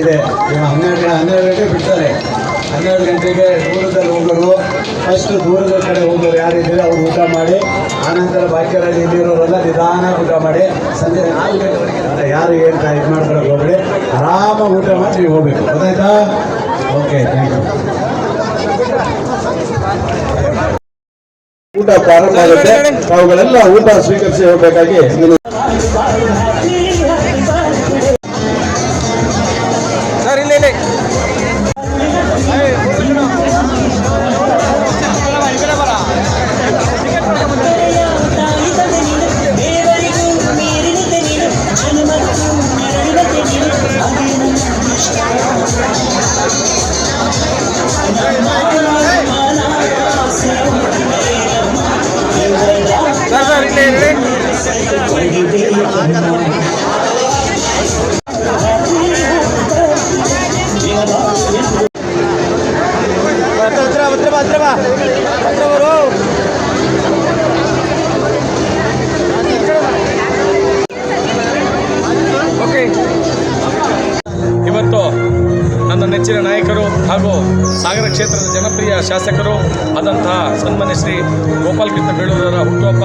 ಇದೆ. 12 ಗಂಟೆ ಬಿಡ್ತಾರೆ. 12 ಗಂಟೆಗೆ ದೂರದಲ್ಲಿ ಹೋಗೋರು, ಫಸ್ಟ್ ದೂರದ ಕಡೆ ಹೋಗೋರು ಯಾರಿದ್ದೀರಿ ಅವ್ರು ಊಟ ಮಾಡಿ, ಆನಂತರ ಬಾಕಿಯವರಲ್ಲಿ ಇಲ್ಲಿರೋರೆಲ್ಲ ನಿಧಾನ ಊಟ ಮಾಡಿ ಸಂಜೆ 4 ಗಂಟೆವರೆಗೆ ಯಾರು ಏನು ಇದು ಮಾಡ್ಕೊಳಕ್ಕೆ ಹೋಗ್ಬೇಡಿ, ಆರಾಮಾಗಿ ಊಟ ಮಾಡಿ ನೀವು ಹೋಗ್ಬೇಕು. ಗೊತ್ತಾಯ್ತಾ? Okay, thank you. ಊಟ ಪ್ರಾರಂಭ ಆಗುತ್ತೆ. ಅವುಗಳೆಲ್ಲ ಊಟ ಸ್ವೀಕರಿಸಿ ಹೋಗಬೇಕಾಗಿ ಸರ್ ಇಲ್ಲಿ ಇವತ್ತು ನನ್ನ ನೆಚ್ಚಿನ ನಾಯಕರು ಹಾಗೂ ಸಾಗರ ಕ್ಷೇತ್ರದ ಜನಪ್ರಿಯ ಶಾಸಕರು ಆದಂತಹ ಸನ್ಮಾನ್ಯ ಶ್ರೀ ಗೋಪಾಲಕೃಷ್ಣ ಬೇಳೂರವರ ಹುಟ್ಟುಹಬ್ಬ.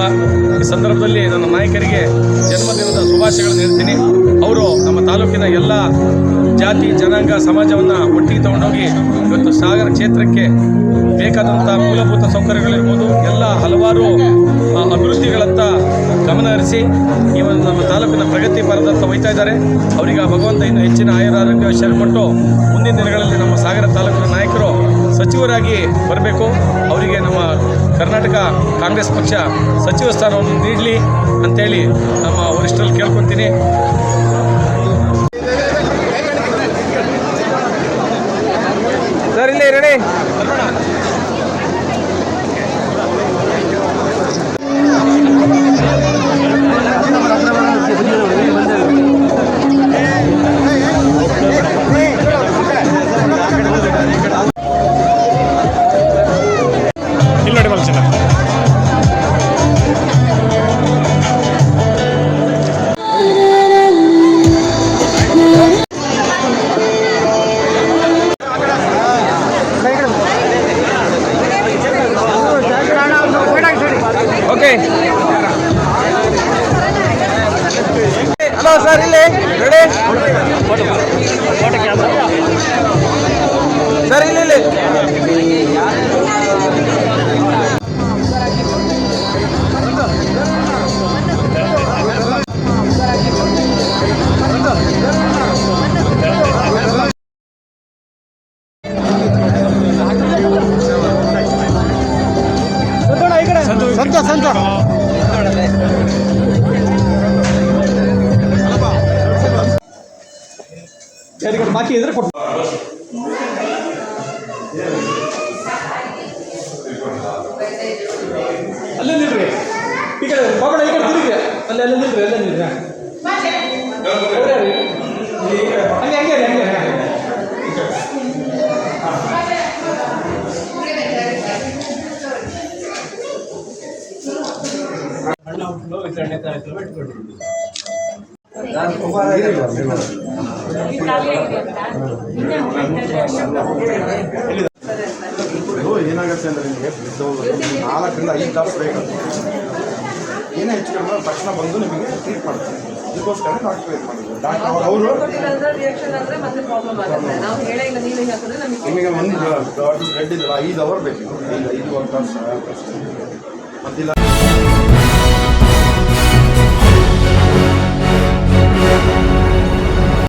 ಈ ಸಂದರ್ಭದಲ್ಲಿ ನನ್ನ ನಾಯಕರಿಗೆ ಜನ್ಮದಿನದ ಶುಭಾಶಯಗಳನ್ನು ಹೇಳ್ತೀನಿ. ಅವರು ನಮ್ಮ ತಾಲೂಕಿನ ಎಲ್ಲ ಜಾತಿ ಜನಾಂಗ ಸಮಾಜವನ್ನು ಒಟ್ಟಿಗೆ ತಗೊಂಡೋಗಿ ಇವತ್ತು ಸಾಗರ ಕ್ಷೇತ್ರಕ್ಕೆ ಬೇಕಾದಂಥ ಮೂಲಭೂತ ಸೌಕರ್ಯಗಳಿರ್ಬೋದು, ಎಲ್ಲ ಹಲವಾರು ಅಭಿವೃದ್ಧಿಗಳತ್ತ ಗಮನ ಹರಿಸಿ ಈ ಒಂದು ನಮ್ಮ ತಾಲೂಕಿನ ಪ್ರಗತಿ ಪರದತ್ತ ಒಯ್ತಾ ಇದ್ದಾರೆ. ಅವರಿಗೆ ಭಗವಂತ ಇನ್ನು ಹೆಚ್ಚಿನ ಆಯುರಾರೋಗ್ಯ ಕೊಟ್ಟು ಮುಂದಿನ ದಿನಗಳಲ್ಲಿ ನಮ್ಮ ಸಾಗರ ತಾಲೂಕಿನ ನಾಯಕರು ಸಚಿವರಾಗಿ ಬರಬೇಕು. ಅವರಿಗೆ ನಮ್ಮ ಕರ್ನಾಟಕ ಕಾಂಗ್ರೆಸ್ ಪಕ್ಷ ಸಚಿವ ಸ್ಥಾನವನ್ನು ನೀಡಲಿ ಅಂತೇಳಿ ನಮ್ಮ ವರಿಷ್ಠರಲ್ಲಿ ಕೇಳ್ಕೊತೀನಿ. ಸರ್ ಇಲ್ಲಿ ರೆಡಿ. ಹಲೋ ಸರ್ ಇಲ್ಲಿ ರೆಡಿ. ಸರ್ ಇಲ್ಲಿ ಸಂತ ಯಾರಿಗಾರು ಬಾಕಿ ಇದ್ರೆ ಕೊಟ್ಟು ಅಲ್ಲೇ ನಿಲ್ರಿ. ಈ ಕಡೆ ಹೋಗೋಣ, ಈ ಕಡೆ ತಿರುಗಿ ಅಲ್ಲೇ ನಿಲ್ರಿ, ಅಲ್ಲೇ ನಿಲ್ರಿ. ಹಂಗೆ ಹಂಗೆ ಹಂಗೆ ವಿತರಣೆ ಕಾರ್ಯಕ್ರಮ ಇಟ್ಕೊಂಡಿದ್ದೀವಿ. ಏನಾಗುತ್ತೆ ಅಂದರೆ ನಿಮಗೆ 4ರಿಂದ 5 ತಾಸು ಬೇಕಾಗುತ್ತೆ. ಏನೇ ಹೆಚ್ಚು ಕಡಿಮೆ ತಕ್ಷಣ ಬಂದು ನಿಮಗೆ ಟ್ರೀಟ್ ಮಾಡ್ತಾರೆ. ಇದಕ್ಕೋಸ್ಕರ ಡಾಕ್ಟರ್ ವೇಟ್ ಮಾಡಿದ್ರು. ಡಾಕ್ಟರ್ ಅವರು ನಿಮಗೆ ಒಂದು ಬ್ಲಡ್ ಇದೆಲ್ಲ 5 ಅವರ್ ಬೇಕು. 5 ತಾಸು ಮತ್ತಿಲ್ಲ